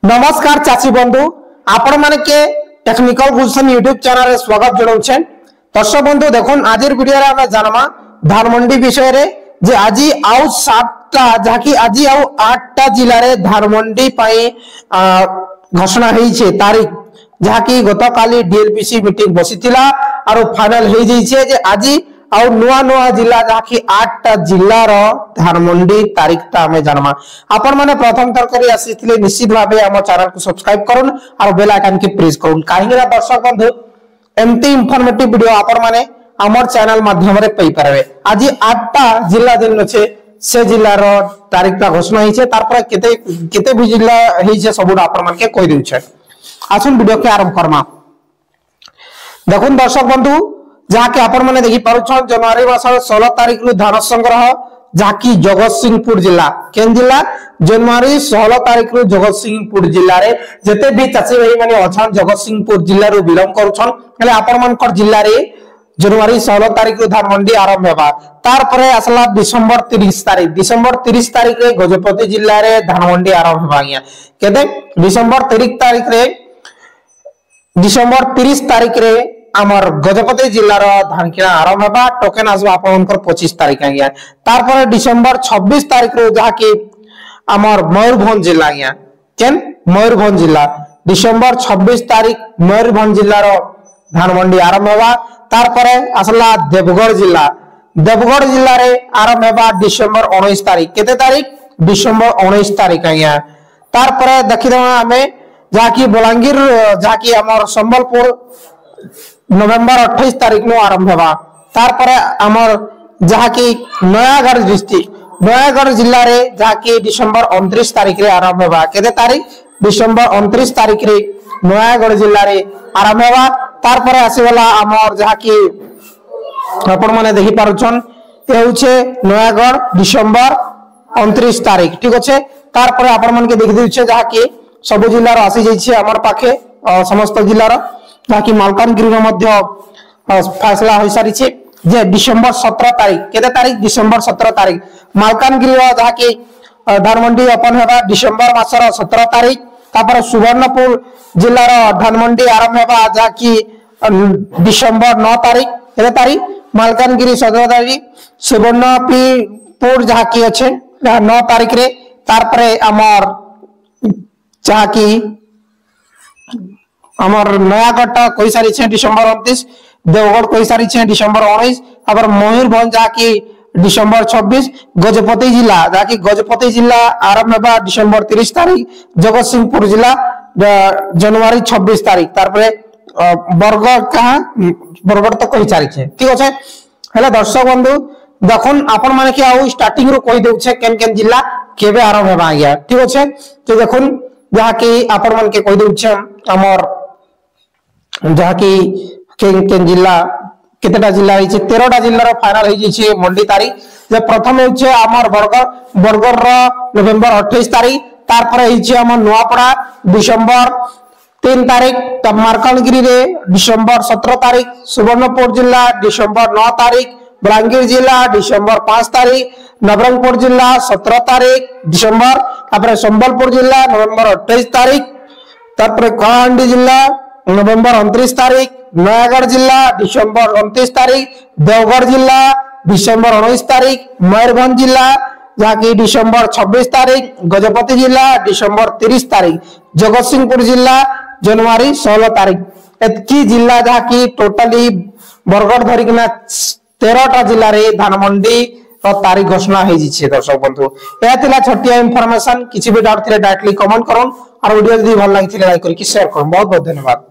नमस्कार चाची बंधु आपण माने के टेक्निकल गुलशन यूट्यूब चैनल रे स्वागत जणाउछे। दर्शक बंधु देखुन आजिर वीडियो रे हम जानमा धान मंडी विषय रे जे आजि आउ 7टा जाकी आजि आउ 8टा जिल्ला रे धान मंडी पई घोषणा हेइछे तारीख जाकी गतकाली डीएलपीसी मीटिंग बसितिला आरो फाइनल हेइ जैछे जे आजि आउ नुआ नुआ जिला जाकी 8टा जिल्ला रो धान मंडी तारीख ता हमें जानमा। आपण माने प्रथम तर करी आसीथिले निश्चित भाबे हम चैनल को सब्सक्राइब करून और बेल आइकन के प्रेस करून काहेकि दर्शक बंधु एमती इंफॉर्मेटिव वीडियो आपण माने हमर चैनल माध्यम रे पई परबे। आज 8टा जिला दिन अछि से जिला रो तारीख ता घोषणा हिचे तार पर केते केते भी जिला हिचे सब आपण मान के कहि देउ छै। आसुन वीडियो के आरंभ करमा। देखुन दर्शक बंधु जाके आपण माने देखि पारुछन जनवरी मास 16 तारीख रु धान संग्रह जाकी जगतसिंहपुर जिला केन जिला जनवरी 16 तारीख रु जगतसिंहपुर जिल्ला रे जते भी चाची भाई माने अछन जगतसिंहपुर जिल्ला रु बिलोंग करूछन हेले आपण मानकर जिल्ला रे जनवरी 16 तारीख रु धान मंडी आरंभ हेबा। तार परे असला डिसेंबर 30 तारीख रे गजपति जिल्ला रे धान मंडी आरंभ हेबा गया केते डिसेंबर 30 तारीख रे आमर गजपति जिल्ला रो धान किना आरंभ हेबा टोकन आसबा आपनकर 25 तारीख गया। तार परे डिसेंबर 26 तारीख रो जाकी आमर मयूरभंज जिल्ला गया केन मयूरभंज जिल्ला डिसेंबर 26 तारीख मयूरभंज जिल्ला रो धान मंडी आरंभ हेबा। तार परे असला देवगढ़ जिल्ला रे आरंभ हेबा डिसेंबर 19 तारीख केते तारीख डिसेंबर 19 तारीख गया। तार परे देखि देबा हमें जाकी बलांगीर जाकी हमर संबलपुर नवंबर 28 तारीख नो आरंभ हेबा। तार परे हमर जाकी नयागढ़ डिस्ट्रिक्ट नयागढ़ जिल्ला रे जाकी डिसेंबर 29 तारीख रे आरंभ हेबा केते तारीख डिसेंबर 29 तारीख रे नयागढ़ जिल्ला रे आरंभ हेबा। तार परे आसीवाला हमर जाकी आपण माने देखि पारुछन ए होछे नयागढ़ डिसेंबर 29 तारीख ठीक अछि। तार परे आपण मन के देखि दिउछे जाकी सब जिल्ला रो आसी जाइछे हमर पाखे समस्त जिल्ला रो जाकी मालकानगिरी रो मध्य फैसला होई सारी छे जे डिसेंबर 17 तारीख केते तारीख डिसेंबर 17 तारीख मालकानगिरी रो जाकी धान मंडी ओपन हेबा डिसेंबर मासर 17 तारीख। तापर सुवर्णपुर जिल्ला रो धान मंडी आरंभ हेबा जाकी डिसेंबर 9 तारीख केते तारीख मालकानगिरी 17 तारीख सुवर्णपुर जाकी अछि 9 तारीख रे। तार परे हमर जाकी हमर नयागढ़ कोई सारी छे डिसेंबर 29 देवगढ़ कोई सारी छे डिसेंबर 19 और मयूरभंज जाकी डिसेंबर 26 गजपति जिला जाकी गजपति जिला आरंभ हेबा डिसेंबर 30 तारीख जगतसिंहपुर जिला जनवरी 26 तारीख। तार परे बरगढ़ कहां बरगढ़ तो कोई सारी छे ठीक अछि। हेले दर्शक बंधु देखुन आपण माने के आउ स्टार्टिंग रो कोइ देउ छे केन केन जिला केबे आरंभ हेबा गया ठीक अछि। तो देखुन जाकी आपण मन के कोइ देउ छे हमर जाकी केन केन जिला केतेटा जिला हिचे 13टा जिल्ला रो फाइनल हि जिछे मंडी तारीख जे प्रथम होचे हमर बरगढ़ रो नवंबर 28 तारीख। तार पर हिचे हमर नुआपड़ा डिसेंबर 3 तारीख तब मालकानगिरी रे डिसेंबर 17 तारीख सुवर्णपुर जिला डिसेंबर 9 तारीख बलांगीर जिला डिसेंबर 5 तारीख नवरंगपुर जिला 17 तारीख डिसेंबर तापर संबलपुर जिला नवंबर 28 तारीख तापर कलाहांडी जिला नवंबर 29 तारीख नयागढ़ जिला डिसेंबर 29 तारीख देवगढ़ जिला डिसेंबर 19 तारीख मयूरभंज जिला जाकी डिसेंबर 26 तारीख गजपति जिला डिसेंबर 30 तारीख जगतसिंहपुर जिला जनवरी 16 तारीख एतकी जिला जाकी टोटली बरगढ़ धरिकना 13टा जिल्ला रे धान मंडी रो तारीख घोषणा हे जिछे। दर्शक बंधु ए तिला छोटिया इंफॉर्मेशन किछि भी डाउट थिले डायरेक्टली कमेंट करन और वीडियो जदी भल लागिथिले लाइक करि कि शेयर करन। बहुत बहुत धन्यवाद।